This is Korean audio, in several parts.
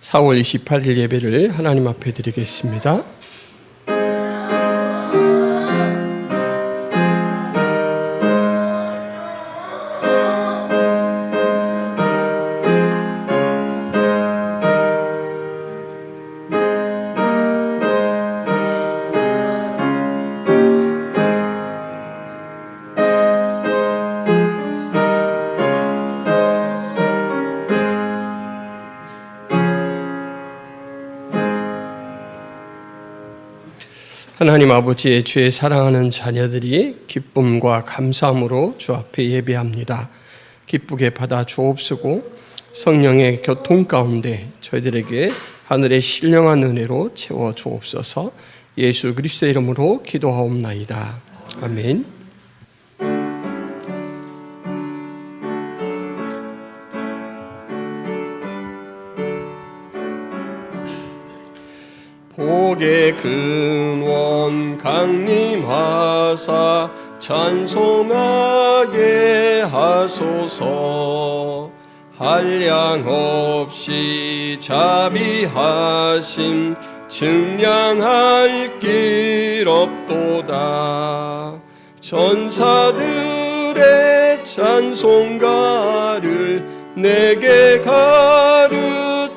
4월 28일 예배를 하나님 앞에 드리겠습니다. 하나님 아버지의 주의 사랑하는 자녀들이 기쁨과 감사함으로 주 앞에 예배합니다. 기쁘게 받아 주옵시고 성령의 교통 가운데 저희들에게 하늘의 신령한 은혜로 채워 주옵소서. 예수 그리스도의 이름으로 기도하옵나이다. 아멘. 복의 근원 강림하사 찬송하게 하소서. 한량없이 자비하심 증량할 길 없도다. 전사들의 찬송가를 내게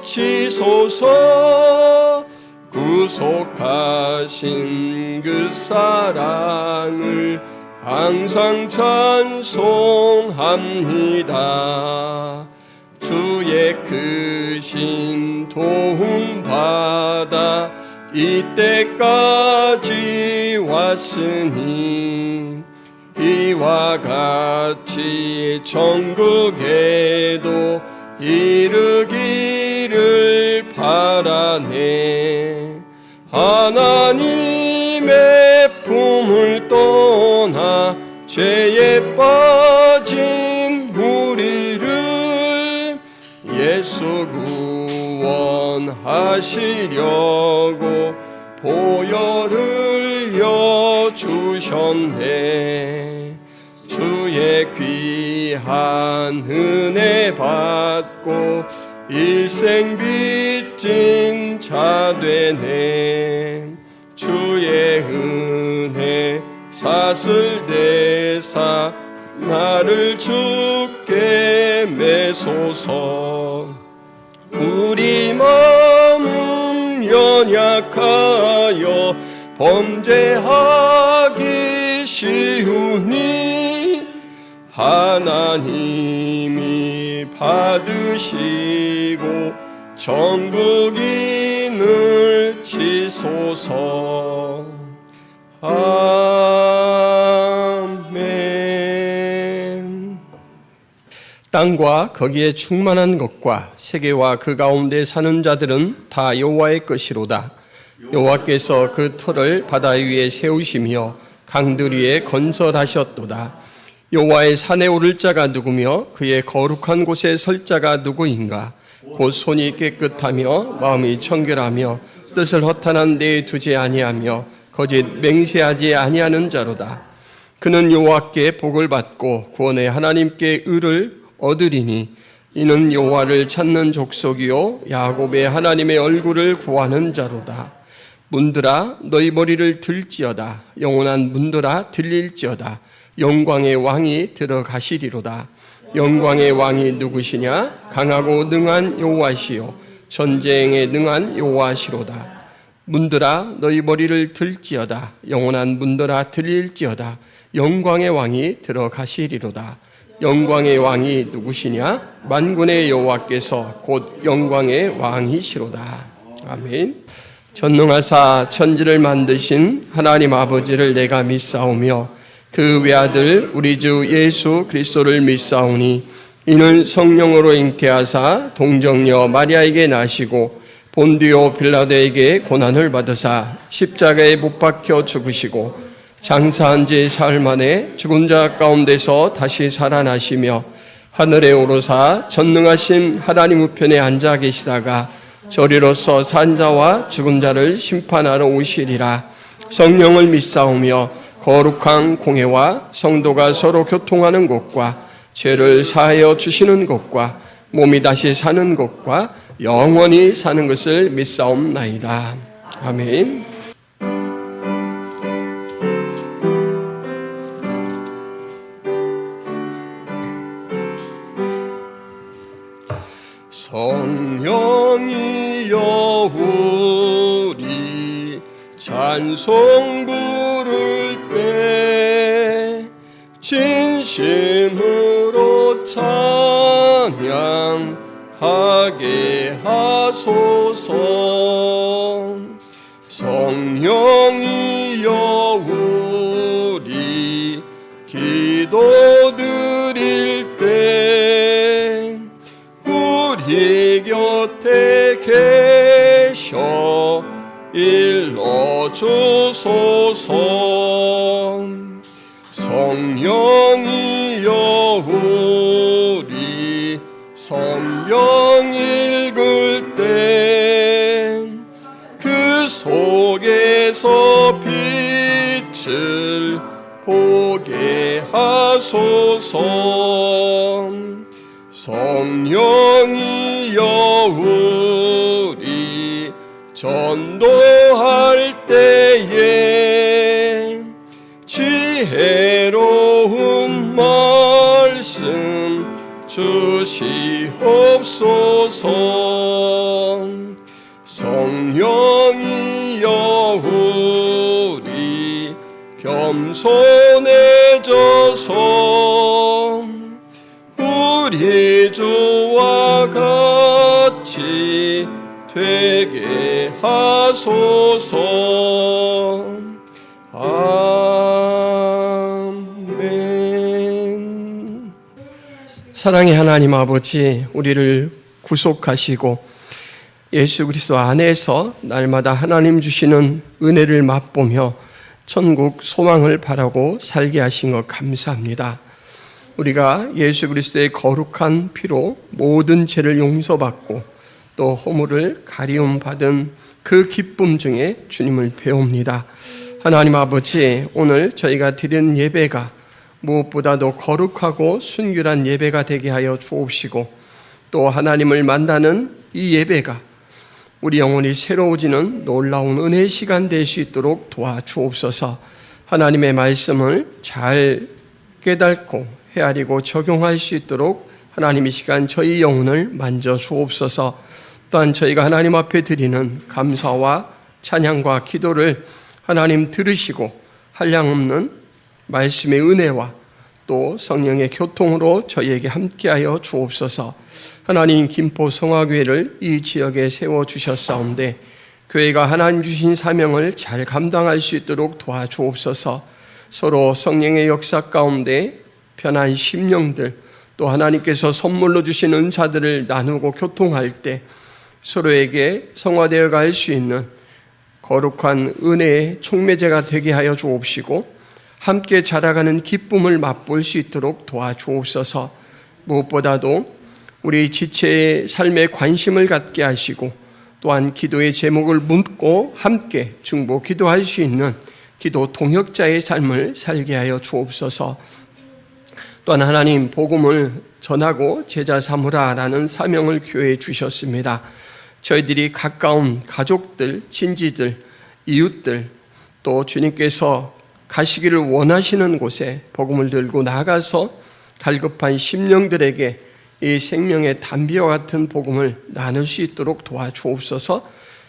가르치소서. 구속하신 그 사랑을 항상 찬송합니다. 주의 크신 도움 받아 이때까지 왔으니 이와 같이 천국에도 이르기를 바라네. 하나님의 품을 떠나 죄에 빠진 우리를 예수 구원하시려고 보혈을 여주셨네. 주의 귀한 은혜 받고 일생 빚진 자 되네. 주의 은혜 사슬대사 나를 주께 매소서. 우리 마음은 연약하여 범죄하기 쉬우니 하나님이 받으시고 천국인을 치소서. 아멘. 땅과 거기에 충만한 것과 세계와 그 가운데 사는 자들은 다 여호와의 것이로다. 여호와께서 그 터를 바다 위에 세우시며 강들 위에 건설하셨도다. 여호와의 산에 오를 자가 누구며 그의 거룩한 곳에 설 자가 누구인가? 곧 손이 깨끗하며 마음이 청결하며 뜻을 허탄한 데에 두지 아니하며 거짓 맹세하지 아니하는 자로다. 그는 여호와께 복을 받고 구원의 하나님께 의를 얻으리니 이는 여호와를 찾는 족속이요 야곱의 하나님의 얼굴을 구하는 자로다. 문들아 너희 머리를 들지어다. 영원한 문들아 들릴지어다. 영광의 왕이 들어가시리로다. 영광의 왕이 누구시냐? 강하고 능한 여호와시요 전쟁에 능한 여호와시로다. 문들아 너희 머리를 들지어다. 영원한 문들아 들릴지어다. 영광의 왕이 들어가시리로다. 영광의 왕이 누구시냐? 만군의 여호와께서 곧 영광의 왕이시로다. 아멘. 전능하사 천지를 만드신 하나님 아버지를 내가 믿사오며 그 외아들 우리 주 예수 그리스도를 믿사오니 이는 성령으로 잉태하사 동정녀 마리아에게 나시고 본디오 빌라도에게 고난을 받으사 십자가에 못 박혀 죽으시고 장사한 지 사흘 만에 죽은 자 가운데서 다시 살아나시며 하늘에 오르사 전능하신 하나님 우편에 앉아 계시다가 저리로서 산 자와 죽은 자를 심판하러 오시리라. 성령을 믿사오며 거룩한 공회와 성도가 서로 교통하는 것과 죄를 사하여 주시는 것과 몸이 다시 사는 것과 영원히 사는 것을 믿사옵나이다. 아멘. 성령이여 우리 찬송 부를 때 진심으로 찬양하게 하소서. 성령이여 우리 기도 드릴 때 우리 곁에 계셔 일러주소서. 성령이여 우리 성경 읽을 때 그 속에서 빛을 보게 하소서. 성령이여 우리 전도할 때에 지혜로운 말씀 주시옵소서. 성령이여 우리 겸손해져서 우리 주와 같이 되게 하소서. 아멘. 사랑의 하나님 아버지, 우리를 구속하시고 예수 그리스도 안에서 날마다 하나님 주시는 은혜를 맛보며 천국 소망을 바라고 살게 하신 것 감사합니다. 우리가 예수 그리스도의 거룩한 피로 모든 죄를 용서받고 또 허물을 가리움 받은 그 기쁨 중에 주님을 배웁니다. 하나님 아버지, 오늘 저희가 드리는 예배가 무엇보다도 거룩하고 순결한 예배가 되게 하여 주옵시고 또 하나님을 만나는 이 예배가 우리 영혼이 새로워지는 놀라운 은혜의 시간 될 수 있도록 도와주옵소서. 하나님의 말씀을 잘 깨닫고 헤아리고 적용할 수 있도록 하나님 이 시간 저희 영혼을 만져주옵소서. 또한 저희가 하나님 앞에 드리는 감사와 찬양과 기도를 하나님 들으시고 한량없는 말씀의 은혜와 또 성령의 교통으로 저희에게 함께하여 주옵소서. 하나님, 김포 성화교회를 이 지역에 세워주셨사온데 교회가 하나님 주신 사명을 잘 감당할 수 있도록 도와주옵소서. 서로 성령의 역사 가운데 편한 심령들 또 하나님께서 선물로 주신 은사들을 나누고 교통할 때 서로에게 성화되어 갈 수 있는 거룩한 은혜의 촉매제가 되게 하여 주옵시고 함께 자라가는 기쁨을 맛볼 수 있도록 도와주옵소서. 무엇보다도 우리 지체의 삶에 관심을 갖게 하시고 또한 기도의 제목을 묻고 함께 중보 기도할 수 있는 기도 동역자의 삶을 살게 하여 주옵소서. 또한 하나님, 복음을 전하고 제자 삼으라라는 사명을 교회에 주셨습니다. 저희들이 가까운 가족들, 친지들, 이웃들 또 주님께서 가시기를 원하시는 곳에 복음을 들고 나가서 갈급한 심령들에게 이 생명의 담비와 같은 복음을 나눌 수 있도록 도와주옵소서.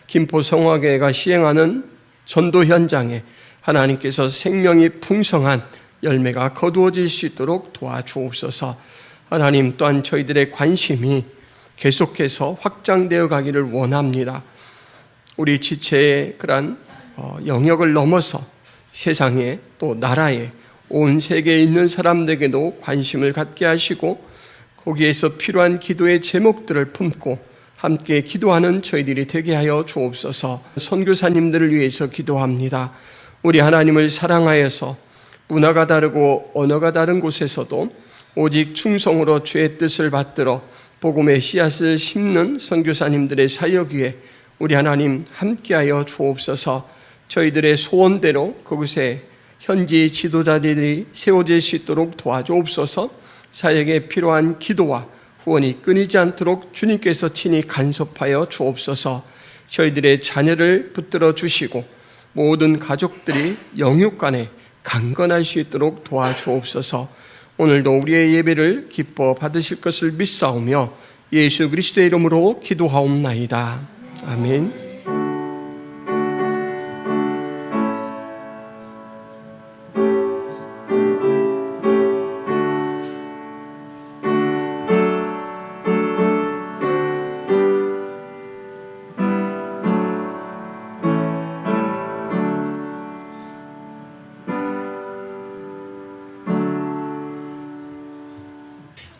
김포 성화교회가 시행하는 전도 현장에 하나님께서 생명이 풍성한 열매가 거두어질 수 있도록 도와주옵소서. 하나님, 또한 저희들의 관심이 계속해서 확장되어 가기를 원합니다. 우리 지체의 그러한 영역을 넘어서 세상에 또 나라에 온 세계에 있는 사람들에게도 관심을 갖게 하시고 거기에서 필요한 기도의 제목들을 품고 함께 기도하는 저희들이 되게 하여 주옵소서. 선교사님들을 위해서 기도합니다. 우리 하나님을 사랑하여서 문화가 다르고 언어가 다른 곳에서도 오직 충성으로 주의 뜻을 받들어 복음의 씨앗을 심는 선교사님들의 사역 위에 우리 하나님 함께하여 주옵소서. 저희들의 소원대로 그곳에 현지 지도자들이 세워질 수 있도록 도와주옵소서. 사역에 필요한 기도와 후원이 끊이지 않도록 주님께서 친히 간섭하여 주옵소서. 저희들의 자녀를 붙들어 주시고 모든 가족들이 영육간에 강건할 수 있도록 도와주옵소서. 오늘도 우리의 예배를 기뻐 받으실 것을 믿사오며 예수 그리스도의 이름으로 기도하옵나이다. 아멘.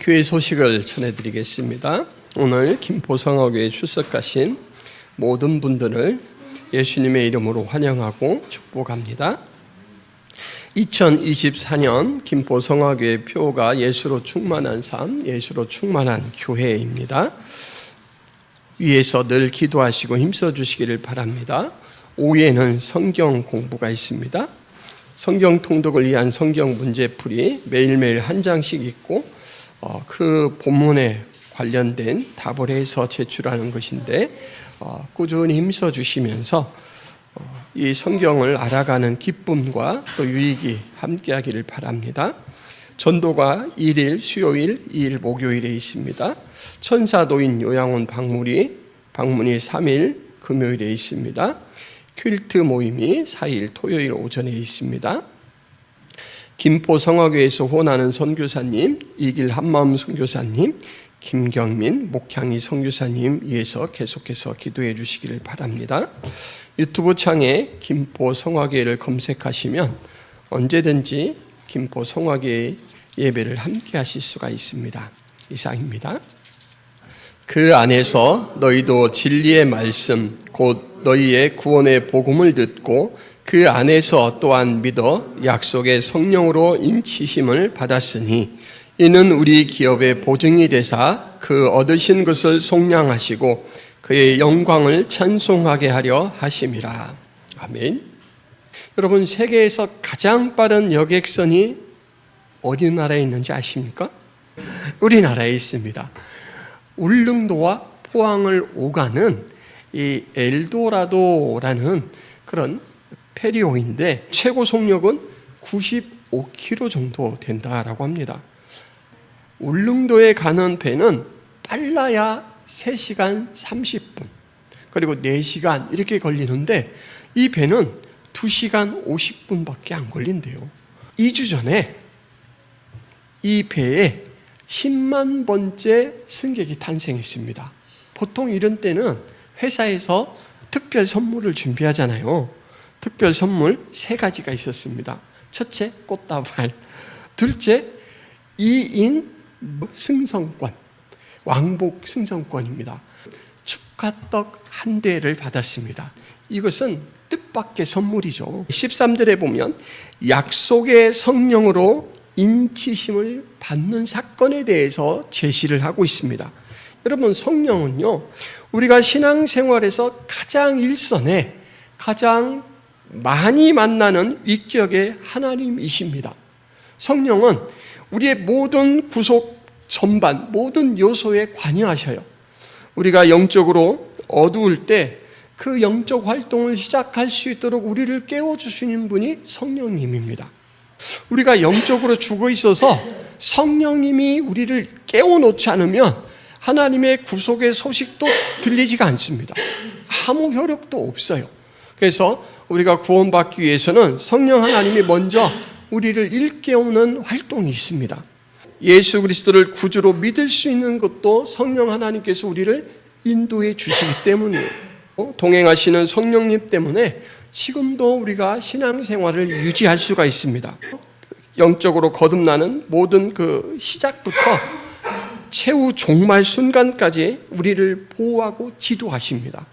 교회 소식을 전해드리겠습니다. 오늘 김포성화교회에 출석하신 모든 분들을 예수님의 이름으로 환영하고 축복합니다. 2024년 김포성화교회 표가 예수로 충만한 삶, 예수로 충만한 교회입니다. 위에서 늘 기도하시고 힘써주시기를 바랍니다. 오후에는 성경 공부가 있습니다. 성경 통독을 위한 성경 문제풀이 매일매일 한 장씩 있고 그 본문에 관련된 답을 해서 제출하는 것인데 꾸준히 힘써 주시면서 이 성경을 알아가는 기쁨과 또 유익이 함께하기를 바랍니다. 전도가 1일 수요일, 2일 목요일에 있습니다. 천사도인 요양원 방문이 3일 금요일에 있습니다. 퀼트 모임이 4일 토요일 오전에 있습니다. 김포 성화교회에서 후원하는 선교사님, 이길 한마음 선교사님, 김경민 목향이 선교사님 위해서 계속해서 기도해 주시기를 바랍니다. 유튜브 창에 김포 성화교회를 검색하시면 언제든지 김포 성화교회 예배를 함께 하실 수가 있습니다. 이상입니다. 그 안에서 너희도 진리의 말씀 곧 너희의 구원의 복음을 듣고 그 안에서 또한 믿어 약속의 성령으로 인치심을 받았으니 이는 우리 기업의 보증이 되사 그 얻으신 것을 속량하시고 그의 영광을 찬송하게 하려 하심이라. 아멘. 여러분, 세계에서 가장 빠른 여객선이 어디 나라에 있는지 아십니까? 우리나라에 있습니다. 울릉도와 포항을 오가는 이 엘도라도라는 그런 페리호인데 최고 속력은 95km 정도 된다라고 합니다. 울릉도에 가는 배는 빨라야 3시간 30분 그리고 4시간 이렇게 걸리는데 이 배는 2시간 50분밖에 안 걸린대요. 2주 전에 이 배에 10만 번째 승객이 탄생했습니다. 보통 이런 때는 회사에서 특별 선물을 준비하잖아요. 특별 선물 3가지가 있었습니다. 첫째, 꽃다발. 둘째, 2인 승선권, 왕복 승선권입니다. 축하떡 1대를 받았습니다. 이것은 뜻밖의 선물이죠. 13절에 보면 약속의 성령으로 인치심을 받는 사건에 대해서 제시를 하고 있습니다. 여러분, 성령은요, 우리가 신앙생활에서 가장 일선에 가장 많이 만나는 위격의 하나님이십니다. 성령은 우리의 모든 구속 전반, 모든 요소에 관여하셔요. 우리가 영적으로 어두울 때 그 영적 활동을 시작할 수 있도록 우리를 깨워주시는 분이 성령님입니다. 우리가 영적으로 죽어 있어서 성령님이 우리를 깨워놓지 않으면 하나님의 구속의 소식도 들리지가 않습니다. 아무 효력도 없어요. 그래서 우리가 구원받기 위해서는 성령 하나님이 먼저 우리를 일깨우는 활동이 있습니다. 예수 그리스도를 구주로 믿을 수 있는 것도 성령 하나님께서 우리를 인도해 주시기 때문이에요. 동행하시는 성령님 때문에 지금도 우리가 신앙생활을 유지할 수가 있습니다. 영적으로 거듭나는 모든 그 시작부터 최후 종말 순간까지 우리를 보호하고 지도하십니다.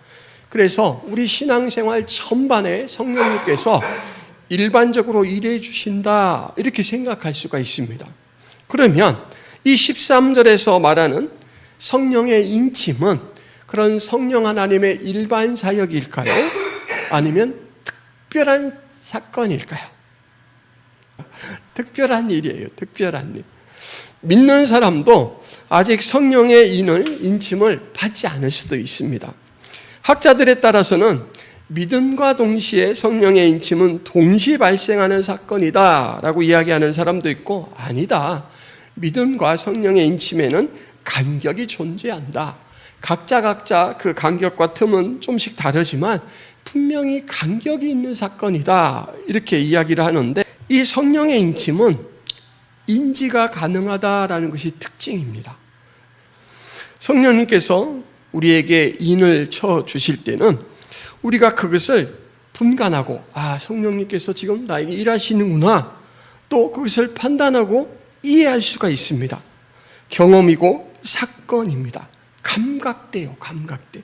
그래서 우리 신앙생활 전반에 성령님께서 일반적으로 일해 주신다 이렇게 생각할 수가 있습니다. 그러면 이 13절에서 말하는 성령의 인침은 그런 성령 하나님의 일반 사역일까요? 아니면 특별한 사건일까요? 특별한 일이에요. 특별한 일. 믿는 사람도 아직 성령의 인침을 받지 않을 수도 있습니다. 학자들에 따라서는 믿음과 동시에 성령의 인침은 동시 발생하는 사건이다 라고 이야기하는 사람도 있고, 아니다, 믿음과 성령의 인침에는 간격이 존재한다, 각자 그 간격과 틈은 좀씩 다르지만 분명히 간격이 있는 사건이다, 이렇게 이야기를 하는데, 이 성령의 인침은 인지가 가능하다라는 것이 특징입니다. 성령님께서 우리에게 인을 쳐 주실 때는 우리가 그것을 분간하고, 성령님께서 지금 나에게 일하시는구나, 또 그것을 판단하고 이해할 수가 있습니다. 경험이고 사건입니다. 감각돼요, 감각돼.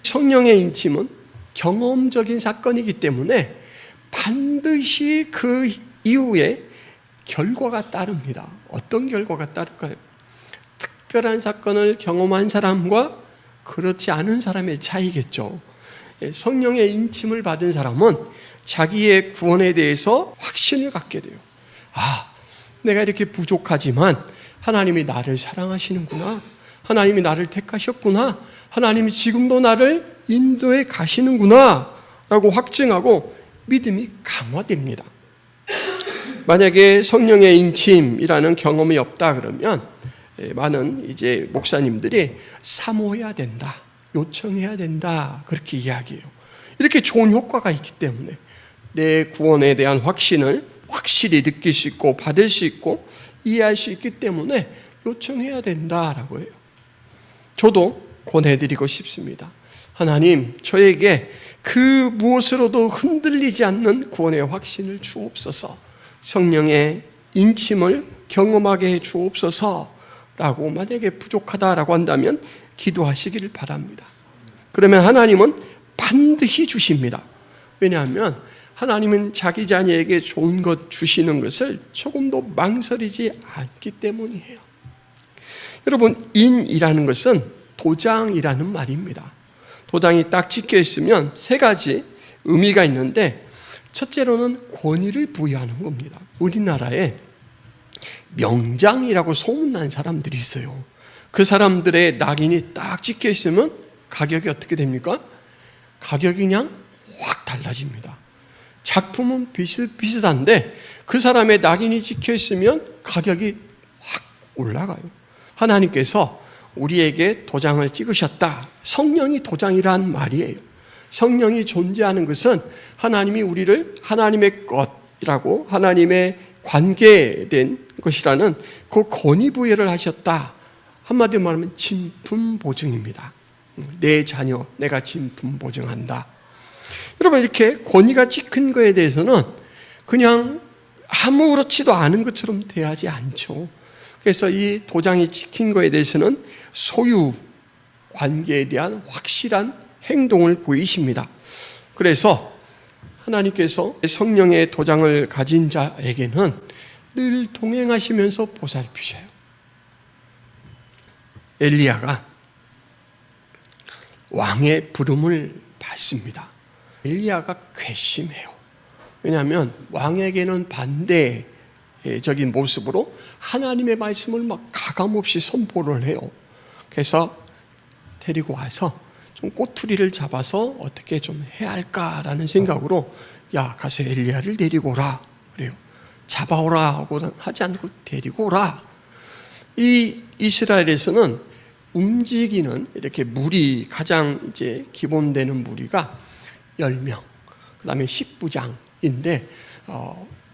성령의 인침은 경험적인 사건이기 때문에 반드시 그 이후에 결과가 따릅니다. 어떤 결과가 따를까요? 특별한 사건을 경험한 사람과 그렇지 않은 사람의 차이겠죠. 성령의 인침을 받은 사람은 자기의 구원에 대해서 확신을 갖게 돼요. 내가 이렇게 부족하지만 하나님이 나를 사랑하시는구나, 하나님이 나를 택하셨구나, 하나님이 지금도 나를 인도해 가시는구나 라고 확증하고 믿음이 강화됩니다. 만약에 성령의 인침이라는 경험이 없다 그러면 많은 이제 목사님들이 사모해야 된다, 요청해야 된다, 그렇게 이야기해요. 이렇게 좋은 효과가 있기 때문에 내 구원에 대한 확신을 확실히 느낄 수 있고 받을 수 있고 이해할 수 있기 때문에 요청해야 된다라고 해요. 저도 권해드리고 싶습니다. 하나님, 저에게 그 무엇으로도 흔들리지 않는 구원의 확신을 주옵소서, 성령의 인침을 경험하게 해 주옵소서 라고 만약에 부족하다라고 한다면 기도하시기를 바랍니다. 그러면 하나님은 반드시 주십니다. 왜냐하면 하나님은 자기 자녀에게 좋은 것 주시는 것을 조금도 망설이지 않기 때문이에요. 여러분, 인이라는 것은 도장이라는 말입니다. 도장이 딱 찍혀 있으면 세 가지 의미가 있는데, 첫째로는 권위를 부여하는 겁니다. 우리나라에 명장이라고 소문난 사람들이 있어요. 그 사람들의 낙인이 딱 찍혀 있으면 가격이 어떻게 됩니까? 가격이 그냥 확 달라집니다. 작품은 비슷한데 그 사람의 낙인이 찍혀 있으면 가격이 확 올라가요. 하나님께서 우리에게 도장을 찍으셨다. 성령이 도장이란 말이에요. 성령이 존재하는 것은 하나님이 우리를 하나님의 것이라고, 하나님의 관계된 것이라는 그 권위 부여를 하셨다. 한마디로 말하면 진품 보증입니다. 내 자녀, 내가 진품 보증한다. 여러분, 이렇게 권위가 찍힌 거에 대해서는 그냥 아무렇지도 않은 것처럼 대하지 않죠. 그래서 이 도장이 찍힌 거에 대해서는 소유 관계에 대한 확실한 행동을 보이십니다. 그래서 하나님께서 성령의 도장을 가진 자에게는 늘 동행하시면서 보살피셔요. 엘리야가 왕의 부름을 받습니다. 엘리야가 괘씸해요. 왜냐하면 왕에게는 반대적인 모습으로 하나님의 말씀을 막 가감없이 선포를 해요. 그래서 데리고 와서 좀 꼬투리를 잡아서 어떻게 좀 해야 할까라는 생각으로, 야, 가서 엘리야를 데리고 오라 그래요. 잡아오라 하고 하지 않고 데리고 오라. 이 이스라엘에서는 움직이는 이렇게 무리, 가장 이제 기본되는 무리가 10명, 그 다음에 10부장인데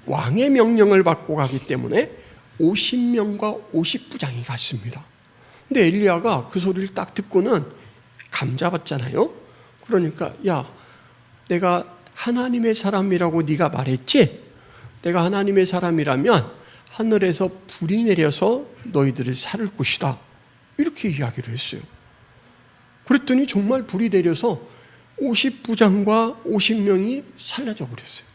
왕의 명령을 받고 가기 때문에 50명과 50부장이 갔습니다. 근데 엘리야가 그 소리를 딱 듣고는 감잡았잖아요. 그러니까, 야, 내가 하나님의 사람이라고 네가 말했지? 내가 하나님의 사람이라면 하늘에서 불이 내려서 너희들을 살을 것이다. 이렇게 이야기를 했어요. 그랬더니 정말 불이 내려서 50부장과 50명이 살려져 버렸어요.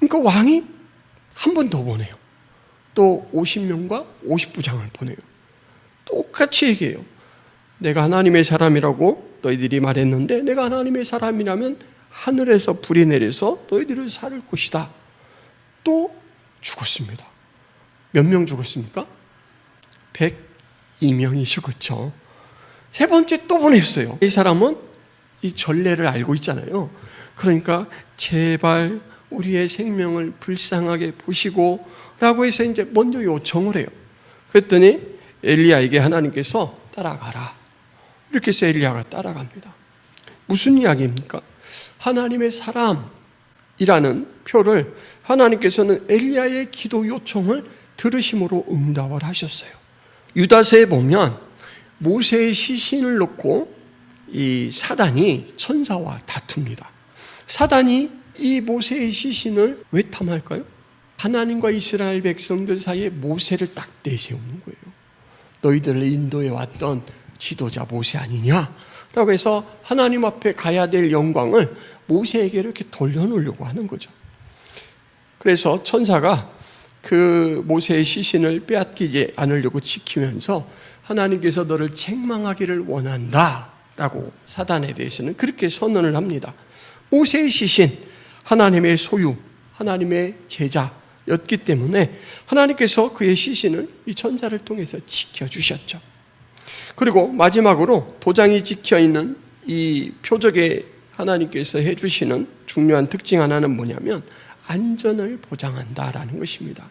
그러니까 왕이 한 번 더 보내요. 또 50명과 50부장을 보내요. 똑같이 얘기해요. 내가 하나님의 사람이라고 너희들이 말했는데, 내가 하나님의 사람이라면 하늘에서 불이 내려서 너희들을 살을 것이다. 또 죽었습니다. 몇 명 죽었습니까? 102명이 죽었죠. 세 번째 또 보냈어요. 이 사람은 이 전례를 알고 있잖아요. 그러니까 제발 우리의 생명을 불쌍하게 보시고 라고 해서 이제 먼저 요청을 해요. 그랬더니 엘리야에게 하나님께서 따라가라. 이렇게 해서 엘리야가 따라갑니다. 무슨 이야기입니까? 하나님의 사람이라는 표를 하나님께서는 엘리야의 기도 요청을 들으심으로 응답을 하셨어요. 유다서에 보면 모세의 시신을 놓고 이 사단이 천사와 다툽니다. 사단이 이 모세의 시신을 왜 탐할까요? 하나님과 이스라엘 백성들 사이에 모세를 딱 내세우는 거예요. 너희들을 인도해 왔던 지도자 모세 아니냐? 라고 해서 하나님 앞에 가야 될 영광을 모세에게 이렇게 돌려놓으려고 하는 거죠. 그래서 천사가 그 모세의 시신을 빼앗기지 않으려고 지키면서 하나님께서 너를 책망하기를 원한다 라고 사단에 대해서는 그렇게 선언을 합니다. 모세의 시신, 하나님의 소유, 하나님의 제자였기 때문에 하나님께서 그의 시신을 이 천사를 통해서 지켜주셨죠. 그리고 마지막으로 도장이 찍혀있는 이 표적에 하나님께서 해주시는 중요한 특징 하나는 뭐냐면 안전을 보장한다라는 것입니다.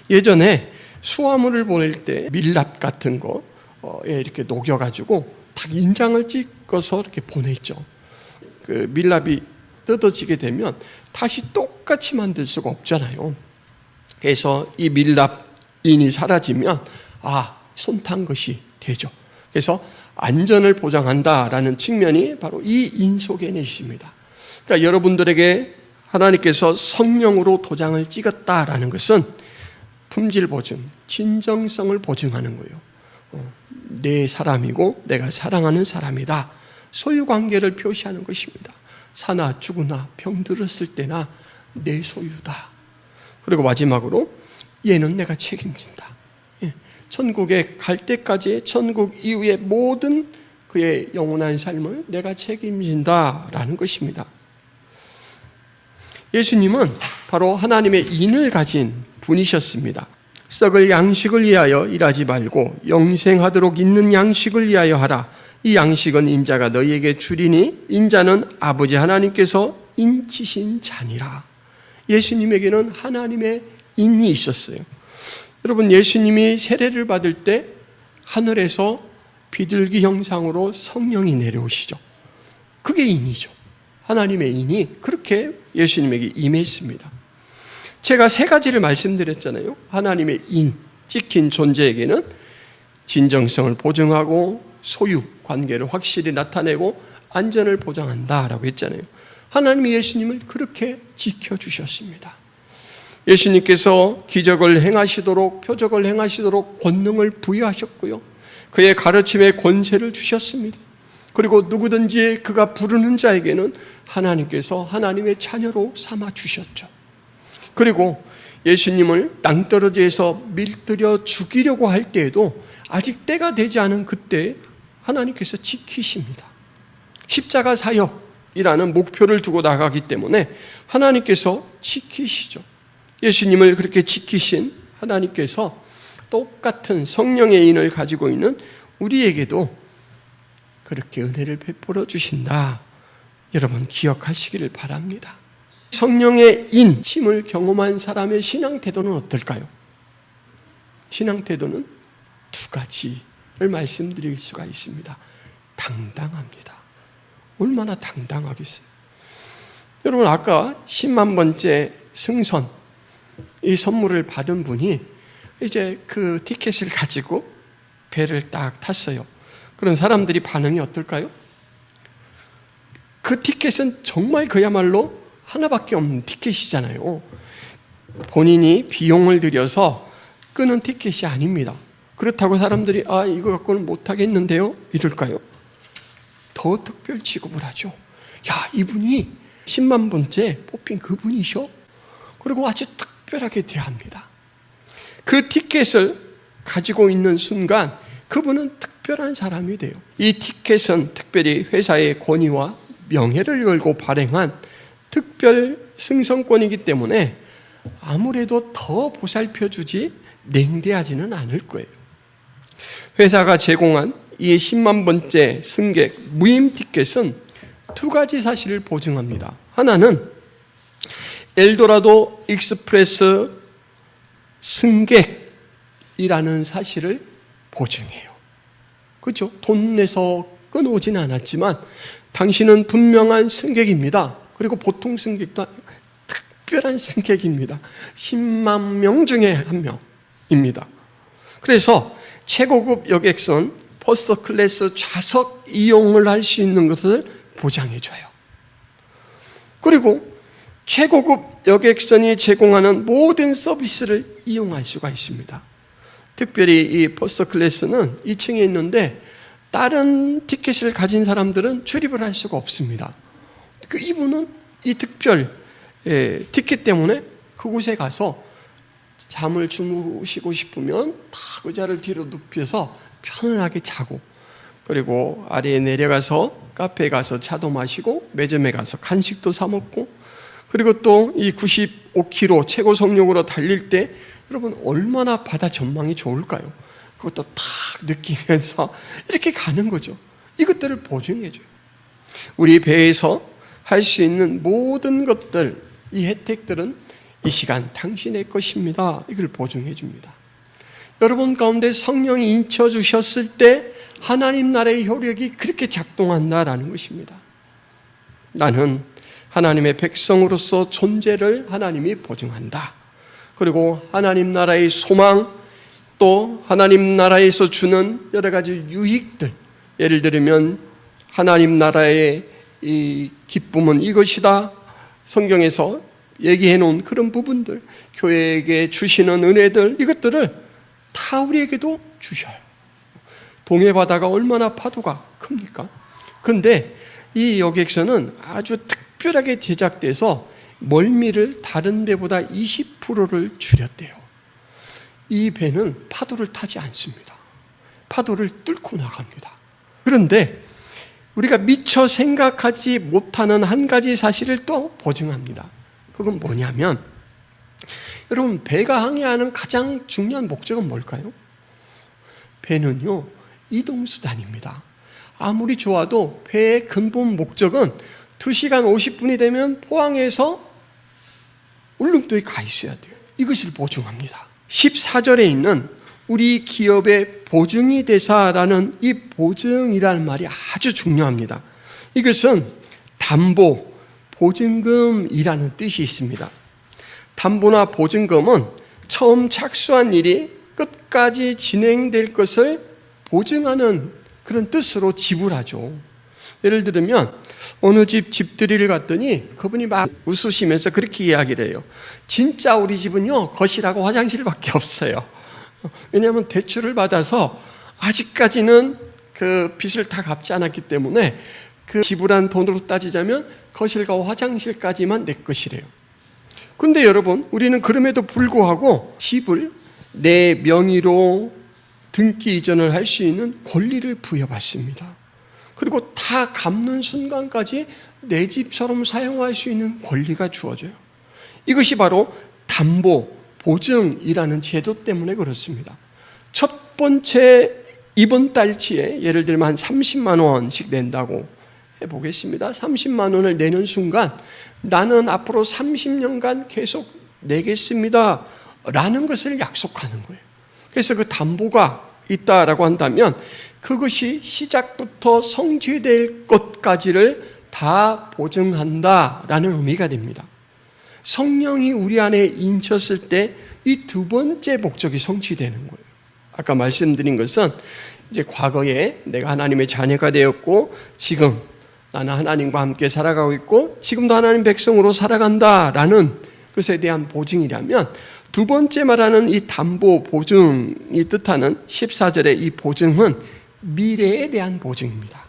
예전에 수화물을 보낼 때 밀랍 같은 거에 이렇게 녹여가지고 딱 인장을 찍어서 이렇게 보냈죠. 그 밀랍이 뜯어지게 되면 다시 똑같이 만들 수가 없잖아요. 그래서 이 밀랍인이 사라지면 손탄 것이 되죠. 그래서 안전을 보장한다라는 측면이 바로 이 인 속에 있습니다. 그러니까 여러분들에게 하나님께서 성령으로 도장을 찍었다라는 것은 품질 보증, 진정성을 보증하는 거예요. 내 사람이고 내가 사랑하는 사람이다. 소유관계를 표시하는 것입니다. 사나 죽으나 병들었을 때나 내 소유다. 그리고 마지막으로 얘는 내가 책임진다. 천국에 갈 때까지 천국 이후의 모든 그의 영원한 삶을 내가 책임진다라는 것입니다. 예수님은 바로 하나님의 인을 가진 분이셨습니다. 썩을 양식을 위하여 일하지 말고 영생하도록 있는 양식을 위하여 하라. 이 양식은 인자가 너희에게 주리니 인자는 아버지 하나님께서 인치신 자니라. 예수님에게는 하나님의 인이 있었어요. 여러분, 예수님이 세례를 받을 때 하늘에서 비둘기 형상으로 성령이 내려오시죠. 그게 인이죠. 하나님의 인이 그렇게 예수님에게 임했습니다. 제가 세 가지를 말씀드렸잖아요. 하나님의 인, 찍힌 존재에게는 진정성을 보증하고 소유, 관계를 확실히 나타내고 안전을 보장한다라고 했잖아요. 하나님이 예수님을 그렇게 지켜주셨습니다. 예수님께서 기적을 행하시도록, 표적을 행하시도록 권능을 부여하셨고요. 그의 가르침에 권세를 주셨습니다. 그리고 누구든지 그가 부르는 자에게는 하나님께서 하나님의 자녀로 삼아 주셨죠. 그리고 예수님을 낭떠러지에서 밀들여 죽이려고 할 때에도 아직 때가 되지 않은 그때 하나님께서 지키십니다. 십자가 사역이라는 목표를 두고 나가기 때문에 하나님께서 지키시죠. 예수님을 그렇게 지키신 하나님께서 똑같은 성령의 인을 가지고 있는 우리에게도 그렇게 은혜를 베풀어 주신다. 여러분 기억하시기를 바랍니다. 성령의 인, 심을 경험한 사람의 신앙 태도는 어떨까요? 신앙 태도는 두 가지를 말씀드릴 수가 있습니다. 당당합니다. 얼마나 당당하겠어요. 여러분 아까 10만 번째 승선 이 선물을 받은 분이 이제 그 티켓을 가지고 배를 딱 탔어요. 그런 사람들이 반응이 어떨까요? 그 티켓은 정말 그야말로 하나밖에 없는 티켓이잖아요. 본인이 비용을 들여서 끄는 티켓이 아닙니다. 그렇다고 사람들이 이거 갖고는 못하겠는데요? 이럴까요? 더 특별 취급을 하죠. 야, 이분이 10만 번째 뽑힌 그분이셔? 그리고 아주 특별하게 대합니다. 그 티켓을 가지고 있는 순간 그분은 특별한 사람이 돼요. 이 티켓은 특별히 회사의 권위와 명예를 걸고 발행한 특별 승선권이기 때문에 아무래도 더 보살펴주지 냉대하지는 않을 거예요. 회사가 제공한 이 10만 번째 승객 무임 티켓은 두 가지 사실을 보증합니다. 하나는 엘도라도 익스프레스 승객이라는 사실을 보증해요. 그렇죠? 돈 내서 끊어오진 않았지만 당신은 분명한 승객입니다. 그리고 보통 승객도 특별한 승객입니다. 10만 명 중에 한 명입니다. 그래서 최고급 여객선 퍼스트 클래스 좌석 이용을 할 수 있는 것을 보장해줘요. 그리고 최고급 여객선이 제공하는 모든 서비스를 이용할 수가 있습니다. 특별히 이 퍼스트 클래스는 2층에 있는데 다른 티켓을 가진 사람들은 출입을 할 수가 없습니다. 이분은 이 특별 티켓 때문에 그곳에 가서 잠을 주무시고 싶으면 다 의자를 뒤로 눕혀서 편안하게 자고, 그리고 아래에 내려가서 카페에 가서 차도 마시고 매점에 가서 간식도 사 먹고, 그리고 또 이 95km 최고 속력으로 달릴 때 여러분 얼마나 바다 전망이 좋을까요? 그것도 탁 느끼면서 이렇게 가는 거죠. 이것들을 보증해줘요. 우리 배에서 할 수 있는 모든 것들, 이 혜택들은 이 시간 당신의 것입니다. 이걸 보증해 줍니다. 여러분 가운데 성령이 인쳐주셨을 때 하나님 나라의 효력이 그렇게 작동한다라는 것입니다. 나는 하나님의 백성으로서 존재를 하나님이 보증한다. 그리고 하나님 나라의 소망, 또 하나님 나라에서 주는 여러 가지 유익들, 예를 들면 하나님 나라의 이 기쁨은 이것이다, 성경에서 얘기해 놓은 그런 부분들, 교회에게 주시는 은혜들, 이것들을 다 우리에게도 주셔요. 동해 바다가 얼마나 파도가 큽니까? 그런데 이 여객선은 아주 특별하게 제작돼서 멀미를 다른 배보다 20%를 줄였대요. 이 배는 파도를 타지 않습니다. 파도를 뚫고 나갑니다. 그런데 우리가 미처 생각하지 못하는 한 가지 사실을 또 보증합니다. 그건 뭐냐면, 여러분 배가 항해하는 가장 중요한 목적은 뭘까요? 배는요, 이동수단입니다. 아무리 좋아도 배의 근본 목적은 2시간 50분이 되면 포항에서 울릉도에 가 있어야 돼요. 이것을 보증합니다. 14절에 있는 우리 기업의 보증이 되사라는 이 보증이라는 말이 아주 중요합니다. 이것은 담보, 보증금이라는 뜻이 있습니다. 담보나 보증금은 처음 착수한 일이 끝까지 진행될 것을 보증하는 그런 뜻으로 지불하죠. 예를 들면 어느 집 집들이를 갔더니 그분이 막 웃으시면서 그렇게 이야기를 해요. 진짜 우리 집은요, 거실하고 화장실밖에 없어요. 왜냐하면 대출을 받아서 아직까지는 그 빚을 다 갚지 않았기 때문에 그 지불한 돈으로 따지자면 거실과 화장실까지만 내 것이래요. 그런데 여러분, 우리는 그럼에도 불구하고 집을 내 명의로 등기 이전을 할 수 있는 권리를 부여받습니다. 그리고 다 갚는 순간까지 내 집처럼 사용할 수 있는 권리가 주어져요. 이것이 바로 담보, 보증이라는 제도 때문에 그렇습니다. 첫 번째 이번 달치에 예를 들면 한 30만 원씩 낸다고 해보겠습니다. 30만 원을 내는 순간 나는 앞으로 30년간 계속 내겠습니다 라는 것을 약속하는 거예요. 그래서 그 담보가 있다라고 한다면 그것이 시작부터 성취될 것까지를 다 보증한다라는 의미가 됩니다. 성령이 우리 안에 인쳤을 때 이 두 번째 목적이 성취되는 거예요. 아까 말씀드린 것은 이제 과거에 내가 하나님의 자녀가 되었고 지금 나는 하나님과 함께 살아가고 있고 지금도 하나님 백성으로 살아간다라는 것에 대한 보증이라면, 두 번째 말하는 이 담보 보증이 뜻하는 14절의 이 보증은 미래에 대한 보증입니다.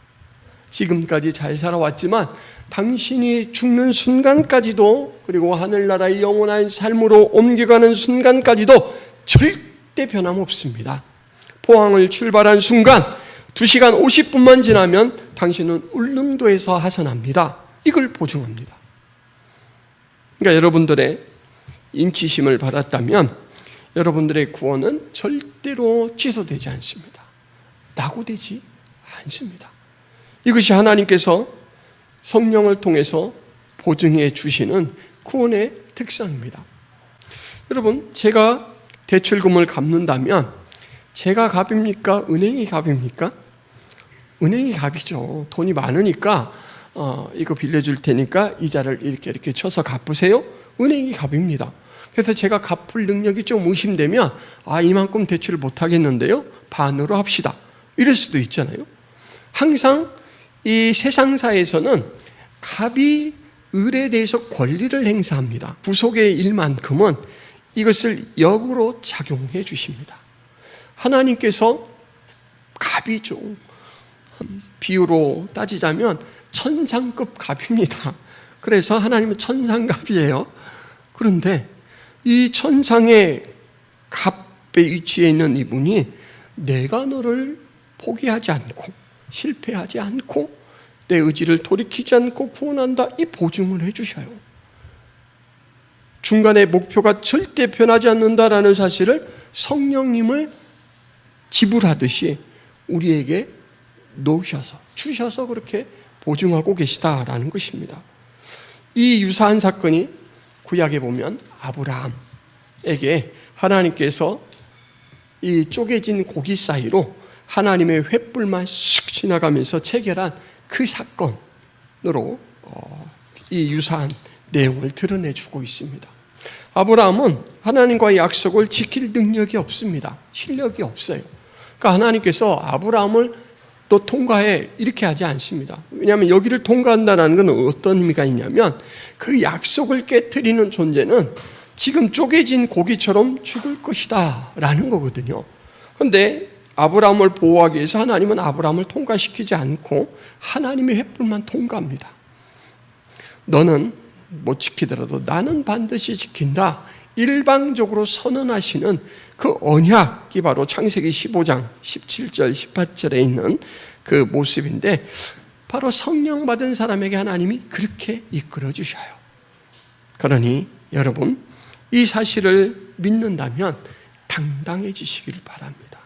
지금까지 잘 살아왔지만 당신이 죽는 순간까지도, 그리고 하늘나라의 영원한 삶으로 옮겨가는 순간까지도 절대 변함없습니다. 포항을 출발한 순간 2시간 50분만 지나면 당신은 울릉도에서 하선합니다. 이걸 보증합니다. 그러니까 여러분들의 인치심을 받았다면 여러분들의 구원은 절대로 취소되지 않습니다. 낙오되지 않습니다. 이것이 하나님께서 성령을 통해서 보증해 주시는 구원의 특성입니다. 여러분, 제가 대출금을 갚는다면 제가 값입니까? 은행이 값입니까? 은행이 값이죠. 돈이 많으니까 이거 빌려줄 테니까 이자를 이렇게 쳐서 갚으세요. 은행이 값입니다. 그래서 제가 갚을 능력이 좀 의심되면 이만큼 대출을 못하겠는데요, 반으로 합시다, 이럴 수도 있잖아요. 항상 이 세상사에서는 갑이 을에 대해서 권리를 행사합니다. 구속의 일만큼은 이것을 역으로 작용해 주십니다. 하나님께서 갑이죠. 비유로 따지자면 천상급 갑입니다. 그래서 하나님은 천상갑이에요. 그런데 이 천상의 갑의 위치에 있는 이분이 내가 너를 포기하지 않고 실패하지 않고 내 의지를 돌이키지 않고 구원한다, 이 보증을 해주셔요. 중간에 목표가 절대 변하지 않는다라는 사실을 성령님을 지불하듯이 우리에게 놓으셔서 주셔서 그렇게 보증하고 계시다라는 것입니다. 이 유사한 사건이 구약에 보면 아브라함에게 하나님께서 이 쪼개진 고기 사이로 하나님의 횃불만 쑥 지나가면서 체결한 그 사건으로 이 유사한 내용을 드러내주고 있습니다. 아브라함은 하나님과의 약속을 지킬 능력이 없습니다. 실력이 없어요. 그러니까 하나님께서 아브라함을 너 통과해 이렇게 하지 않습니다. 왜냐하면 여기를 통과한다는 건 어떤 의미가 있냐면 그 약속을 깨트리는 존재는 지금 쪼개진 고기처럼 죽을 것이다 라는 거거든요. 그런데 아브라함을 보호하기 위해서 하나님은 아브라함을 통과시키지 않고 하나님의 횃불만 통과합니다. 너는 못 지키더라도 나는 반드시 지킨다, 일방적으로 선언하시는 그 언약이 바로 창세기 15장 17절 18절에 있는 그 모습인데, 바로 성령 받은 사람에게 하나님이 그렇게 이끌어 주셔요. 그러니 여러분, 이 사실을 믿는다면 당당해지시길 바랍니다.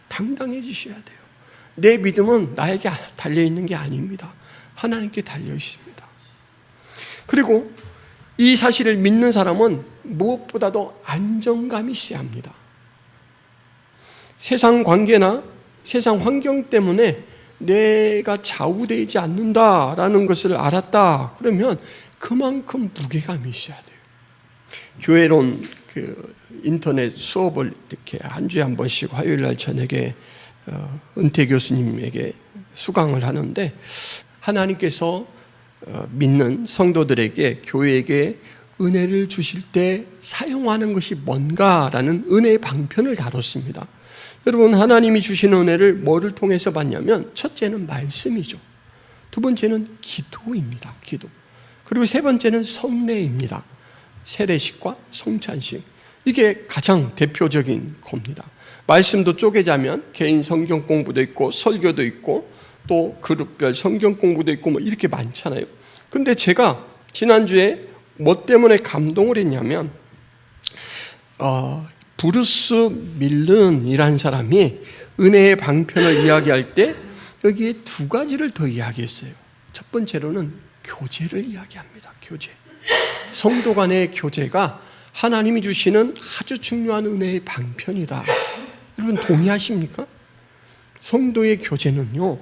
당당해지셔야 돼요. 내 믿음은 나에게 달려있는 게 아닙니다. 하나님께 달려있습니다. 그리고 이 사실을 믿는 사람은 무엇보다도 안정감이 있어야 합니다. 세상 관계나 세상 환경 때문에 내가 좌우되지 않는다라는 것을 알았다 그러면 그만큼 무게감이 있어야 돼요. 교회론 인터넷 수업을 이렇게 한 주에 한 번씩 화요일 날 저녁에 은퇴 교수님에게 수강을 하는데, 하나님께서 믿는 성도들에게 교회에게 은혜를 주실 때 사용하는 것이 뭔가라는 은혜의 방편을 다뤘습니다. 여러분, 하나님이 주시는 은혜를 뭐를 통해서 받냐면, 첫째는 말씀이죠. 두 번째는 기도입니다. 기도. 그리고 세 번째는 성례입니다. 세례식과 성찬식. 이게 가장 대표적인 겁니다. 말씀도 쪼개자면 개인 성경 공부도 있고 설교도 있고 또 그룹별 성경 공부도 있고 뭐 이렇게 많잖아요. 근데 제가 지난주에 뭐 때문에 감동을 했냐면 브루스 밀른이라는 사람이 은혜의 방편을 이야기할 때 여기에 두 가지를 더 이야기했어요. 첫 번째로는 교제를 이야기합니다. 교제. 성도 간의 교제가 하나님이 주시는 아주 중요한 은혜의 방편이다. 여러분 동의하십니까? 성도의 교제는요,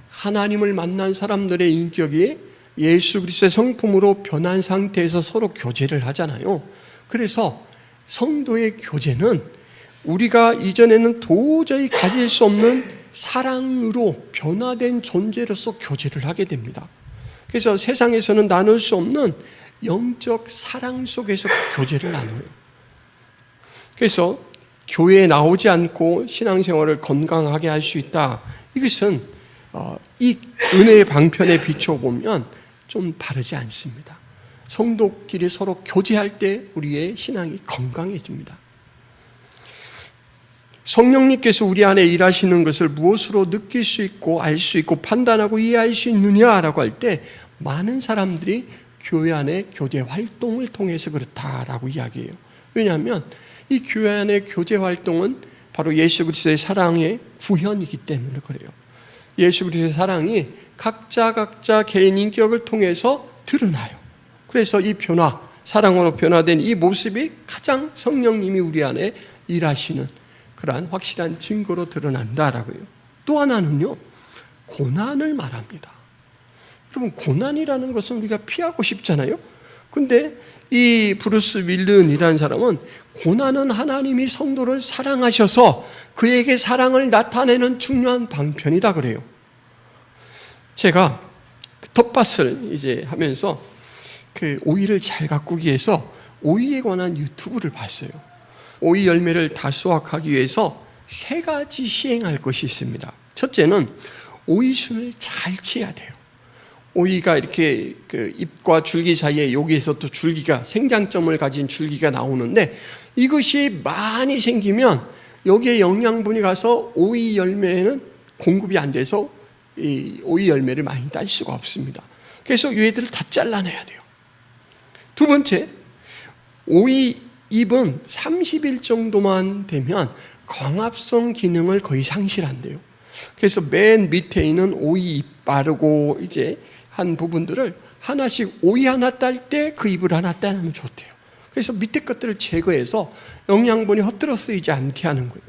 하나님을 만난 사람들의 인격이 예수 그리스도의 성품으로 변한 상태에서 서로 교제를 하잖아요. 그래서 성도의 교제는 우리가 이전에는 도저히 가질 수 없는 사랑으로 변화된 존재로서 교제를 하게 됩니다. 그래서 세상에서는 나눌 수 없는 영적 사랑 속에서 교제를 나눠요. 그래서 교회에 나오지 않고 신앙생활을 건강하게 할 수 있다. 이것은 이 은혜의 방편에 비춰보면 좀 바르지 않습니다. 성도끼리 서로 교제할 때 우리의 신앙이 건강해집니다. 성령님께서 우리 안에 일하시는 것을 무엇으로 느낄 수 있고 알 수 있고 판단하고 이해할 수 있느냐라고 할 때 많은 사람들이 교회 안에 교제 활동을 통해서 그렇다라고 이야기해요. 왜냐하면 이 교회 안의 교제 활동은 바로 예수 그리스도의 사랑의 구현이기 때문에 그래요. 예수 그리스도의 사랑이 각자 개인 인격을 통해서 드러나요. 그래서 이 변화, 사랑으로 변화된 이 모습이 가장 성령님이 우리 안에 일하시는 그러한 확실한 증거로 드러난다라고요. 또 하나는요, 고난을 말합니다. 여러분, 고난이라는 것은 우리가 피하고 싶잖아요. 근데 이 브루스 윌른이라는 사람은 고난은 하나님이 성도를 사랑하셔서 그에게 사랑을 나타내는 중요한 방편이다 그래요. 제가 텃밭을 이제 하면서 그 오이를 잘 가꾸기 위해서 오이에 관한 유튜브를 봤어요. 오이 열매를 다 수확하기 위해서 3가지 시행할 것이 있습니다. 첫째는 오이순을 잘 치야 돼요. 오이가 이렇게 그 잎과 줄기 사이에 여기에서 또 줄기가 생장점을 가진 줄기가 나오는데 이것이 많이 생기면 여기에 영양분이 가서 오이 열매에는 공급이 안 돼서 이 오이 열매를 많이 딸 수가 없습니다. 그래서 얘들을 다 잘라내야 돼요. 두 번째, 오이 잎은 30일 정도만 되면 광합성 기능을 거의 상실한대요. 그래서 맨 밑에 있는 오이 잎 바르고 이제 한 부분들을 하나씩 오이 하나 딸 때 그 잎을 하나 따면 좋대요. 그래서 밑에 것들을 제거해서 영양분이 헛들어 쓰이지 않게 하는 거예요.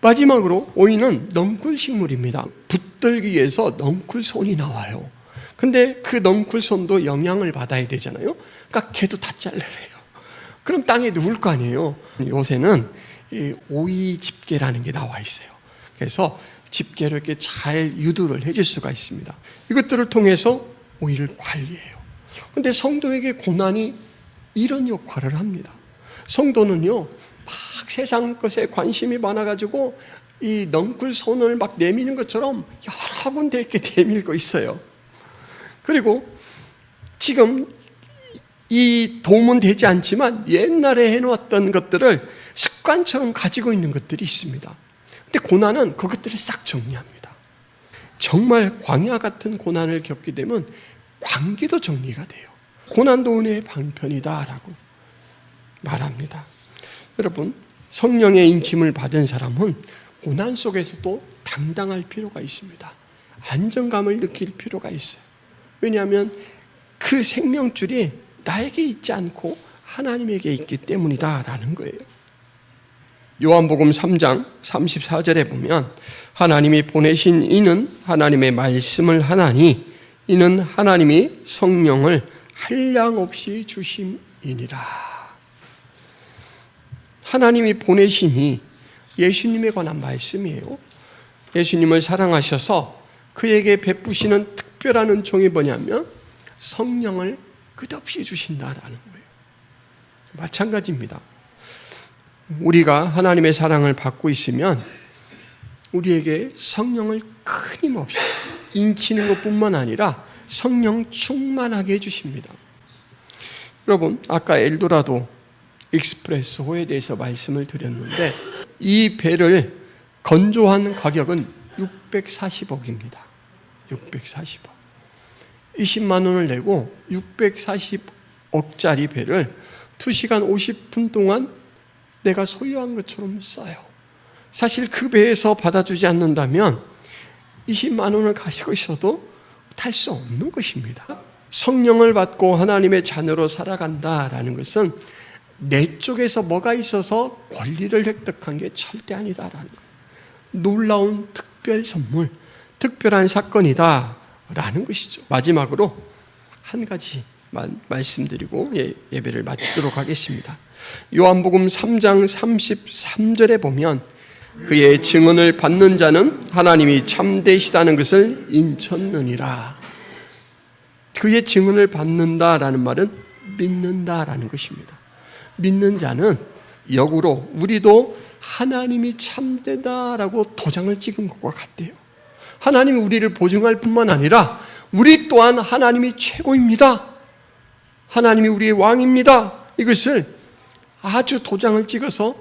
마지막으로 오이는 넝쿨식물입니다. 붙들기에서 넝쿨손이 나와요. 근데 그 넝쿨손도 영양을 받아야 되잖아요. 그러니까 걔도 다 잘라내요. 그럼 땅에 누울 거 아니에요. 요새는 이 오이 집게라는 게 나와 있어요. 그래서 집게로 이렇게 잘 유도를 해줄 수가 있습니다. 이것들을 통해서 오이를 관리해요. 그런데 성도에게 고난이 이런 역할을 합니다. 성도는요, 막 세상 것에 관심이 많아가지고 이 넝쿨손을 막 내미는 것처럼 여러 군데 이렇게 내밀고 있어요. 그리고 지금 이 도움은 되지 않지만 옛날에 해놓았던 것들을 습관처럼 가지고 있는 것들이 있습니다. 근데 고난은 그것들을 싹 정리합니다. 정말 광야 같은 고난을 겪게 되면 관계도 정리가 돼요. 고난도 은혜의 방편이다라고 말합니다. 여러분, 성령의 인침을 받은 사람은 고난 속에서도 당당할 필요가 있습니다. 안정감을 느낄 필요가 있어요. 왜냐하면 그 생명줄이 나에게 있지 않고 하나님에게 있기 때문이다라는 거예요. 요한복음 3장 34절에 보면 하나님이 보내신 이는 하나님의 말씀을 하나니 이는 하나님이 성령을 한량없이 주심이니라. 하나님이 보내시니 예수님에 관한 말씀이에요. 예수님을 사랑하셔서 그에게 베푸시는 특별한 은총이 뭐냐면 성령을 끝없이 주신다라는 거예요. 마찬가지입니다. 우리가 하나님의 사랑을 받고 있으면 우리에게 성령을 끊임없이 인치는 것뿐만 아니라 성령 충만하게 해주십니다. 여러분, 아까 엘도라도 익스프레소호에 대해서 말씀을 드렸는데 이 배를 건조한 가격은 640억입니다. 640억. 20만 원을 내고 640억짜리 배를 2시간 50분 동안 내가 소유한 것처럼 써요. 사실 그 배에서 받아주지 않는다면 20만 원을 가지고 있어도 탈 수 없는 것입니다. 성령을 받고 하나님의 자녀로 살아간다라는 것은 내 쪽에서 뭐가 있어서 권리를 획득한 게 절대 아니다라는 거예요. 놀라운 특별 선물, 특별한 사건이다라는 것이죠. 마지막으로 한 가지만 말씀드리고 예배를 마치도록 하겠습니다. 요한복음 3장 33절에 보면 그의 증언을 받는 자는 하나님이 참되시다는 것을 인쳤느니라. 그의 증언을 받는다라는 말은 믿는다라는 것입니다. 믿는 자는 역으로 우리도 하나님이 참되다라고 도장을 찍은 것과 같대요. 하나님이 우리를 보증할 뿐만 아니라 우리 또한 하나님이 최고입니다. 하나님이 우리의 왕입니다. 이것을 아주 도장을 찍어서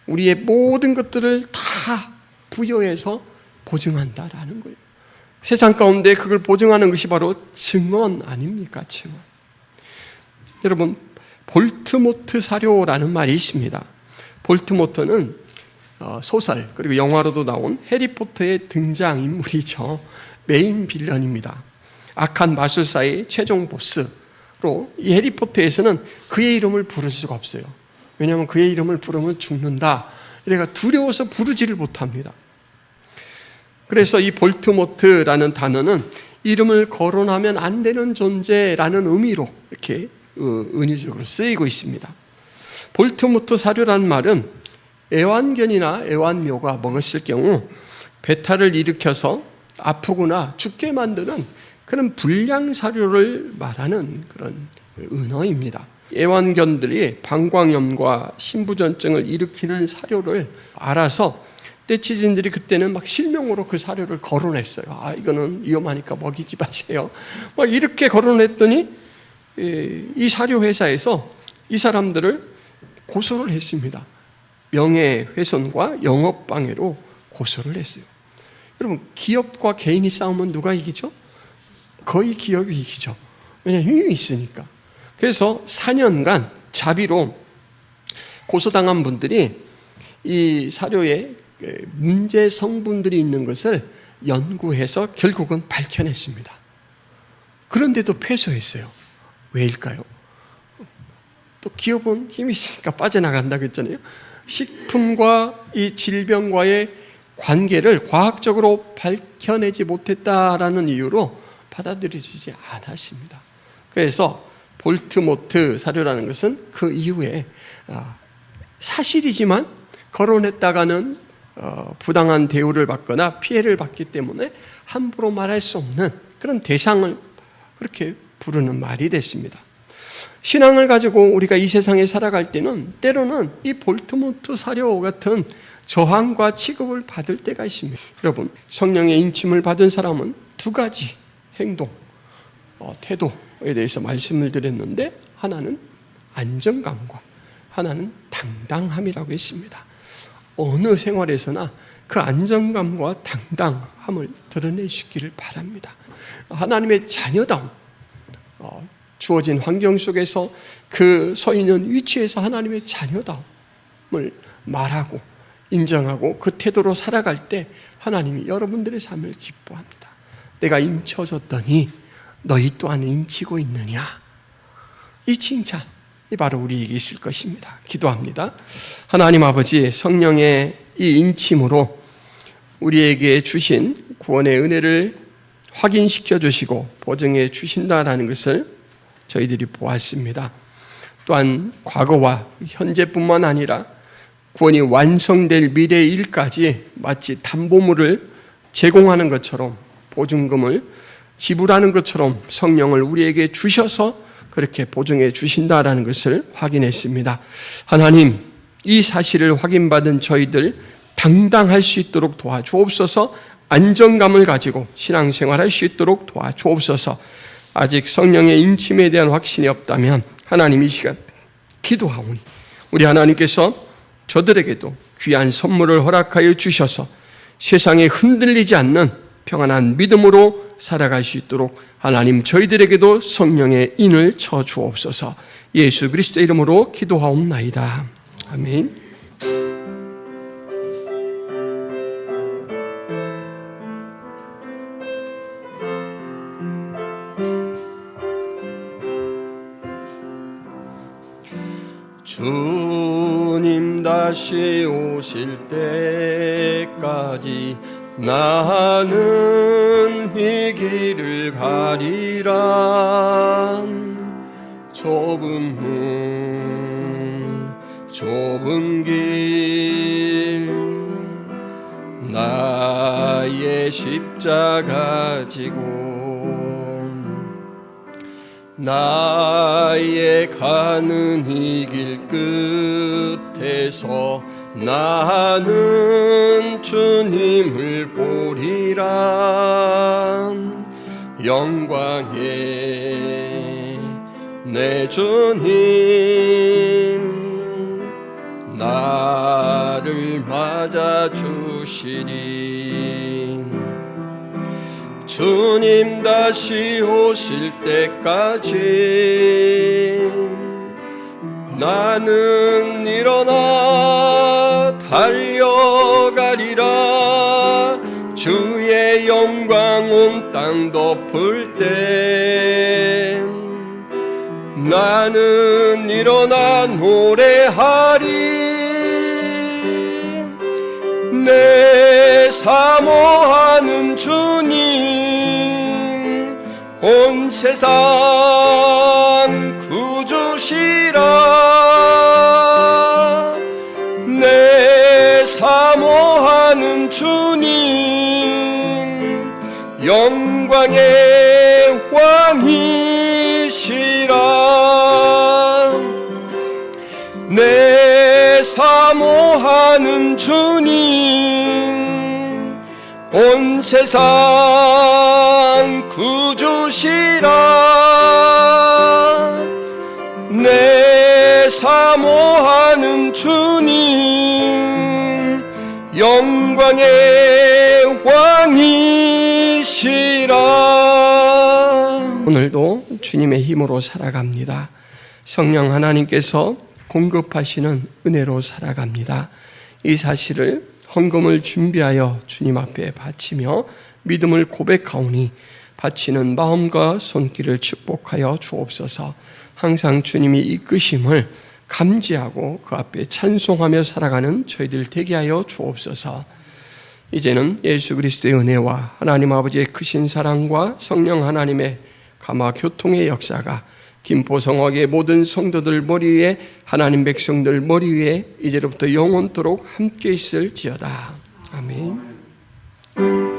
우리의 모든 것들을 다 부여해서 보증한다라는 거예요. 세상 가운데 그걸 보증하는 것이 바로 증언 아닙니까? 증언. 여러분, 볼트모트 사료라는 말이 있습니다. 볼트모트는 소설 그리고 영화로도 나온 해리포터의 등장인물이죠. 메인 빌런입니다. 악한 마술사의 최종 보스로 이 해리포터에서는 그의 이름을 부를 수가 없어요. 왜냐하면 그의 이름을 부르면 죽는다. 그러니까 두려워서 부르지를 못합니다. 그래서 이 볼트모트라는 단어는 이름을 거론하면 안 되는 존재라는 의미로 이렇게 은유적으로 쓰이고 있습니다. 볼트모트 사료라는 말은 애완견이나 애완묘가 먹었을 경우 배탈을 일으켜서 아프거나 죽게 만드는 그런 불량 사료를 말하는 그런 은어입니다. 애완견들이 방광염과 신부전증을 일으키는 사료를 알아서 떼치진들이 그때는 막 실명으로 그 사료를 거론했어요. 이거는 위험하니까 먹이지 마세요. 막 이렇게 거론했더니 이 사료 회사에서 이 사람들을 고소를 했습니다. 명예훼손과 영업방해로 고소를 했어요. 여러분, 기업과 개인이 싸우면 누가 이기죠? 거의 기업이 이기죠. 왜냐하면 힘이 있으니까. 그래서 4년간 자비로 고소당한 분들이 이 사료에 문제 성분들이 있는 것을 연구해서 결국은 밝혀냈습니다. 그런데도 패소했어요. 왜일까요? 또 기업은 힘이 있으니까 빠져나간다고 했잖아요. 식품과 이 질병과의 관계를 과학적으로 밝혀내지 못했다라는 이유로 받아들여지지 않았습니다. 그래서 볼트모트 사료라는 것은 그 이후에 사실이지만 거론했다가는 부당한 대우를 받거나 피해를 받기 때문에 함부로 말할 수 없는 그런 대상을 그렇게 부르는 말이 됐습니다. 신앙을 가지고 우리가 이 세상에 살아갈 때는 때로는 이 볼트모트 사료 같은 저항과 취급을 받을 때가 있습니다. 여러분, 성령의 인침을 받은 사람은 두 가지 행동, 태도에 대해서 말씀을 드렸는데 하나는 안정감과 하나는 당당함이라고 했습니다. 어느 생활에서나 그 안정감과 당당함을 드러내시기를 바랍니다. 하나님의 자녀다움, 주어진 환경 속에서 그 서 있는 위치에서 하나님의 자녀다움을 말하고 인정하고 그 태도로 살아갈 때 하나님이 여러분들의 삶을 기뻐합니다. 내가 인쳐줬더니 너희 또한 인치고 있느냐? 이 칭찬이 바로 우리에게 있을 것입니다. 기도합니다. 하나님 아버지, 성령의 이 인침으로 우리에게 주신 구원의 은혜를 확인시켜 주시고 보증해 주신다라는 것을 저희들이 보았습니다. 또한 과거와 현재뿐만 아니라 구원이 완성될 미래의 일까지 마치 담보물을 제공하는 것처럼 보증금을 지불하는 것처럼 성령을 우리에게 주셔서 그렇게 보증해 주신다라는 것을 확인했습니다. 하나님, 이 사실을 확인받은 저희들 당당할 수 있도록 도와주옵소서. 안정감을 가지고 신앙생활할 수 있도록 도와주옵소서. 아직 성령의 인침에 대한 확신이 없다면 하나님 이 시간 기도하오니 우리 하나님께서 저들에게도 귀한 선물을 허락하여 주셔서 세상에 흔들리지 않는 평안한 믿음으로 살아갈 수 있도록 하나님 저희들에게도 성령의 인을 쳐 주옵소서. 예수 그리스도의 이름으로 기도하옵나이다. 아멘. 주님 다시 오실 때까지 나는 이 길을 가리라. 좁은 문 좁은 길 나의 십자가 지고 나의 가는 이 길 끝에서 나는 주님을 보리라. 영광의 내 주님 나를 맞아주시리. 주님 다시 오실 때까지 나는 일어나 것이라. 주의 영광 온 땅 덮을 때 나는 일어나 노래하리. 내 사모하는 주님 온 세상 구주시라. 내 사모하는 주님 영광의 왕이시라. 내 사모하는 주님 온 세상 구주시라. 내 사모하는 주님 영광의 왕이시라. 오늘도 주님의 힘으로 살아갑니다. 성령 하나님께서 공급하시는 은혜로 살아갑니다. 이 사실을 헌금을 준비하여 주님 앞에 바치며 믿음을 고백하오니 바치는 마음과 손길을 축복하여 주옵소서. 항상 주님이 이끄심을 감지하고 그 앞에 찬송하며 살아가는 저희들 되게 하여 주옵소서. 이제는 예수 그리스도의 은혜와 하나님 아버지의 크신 사랑과 성령 하나님의 감화 교통의 역사가 김포성악의 모든 성도들 머리 위에, 하나님 백성들 머리 위에 이제로부터 영원토록 함께 있을지어다. 아멘.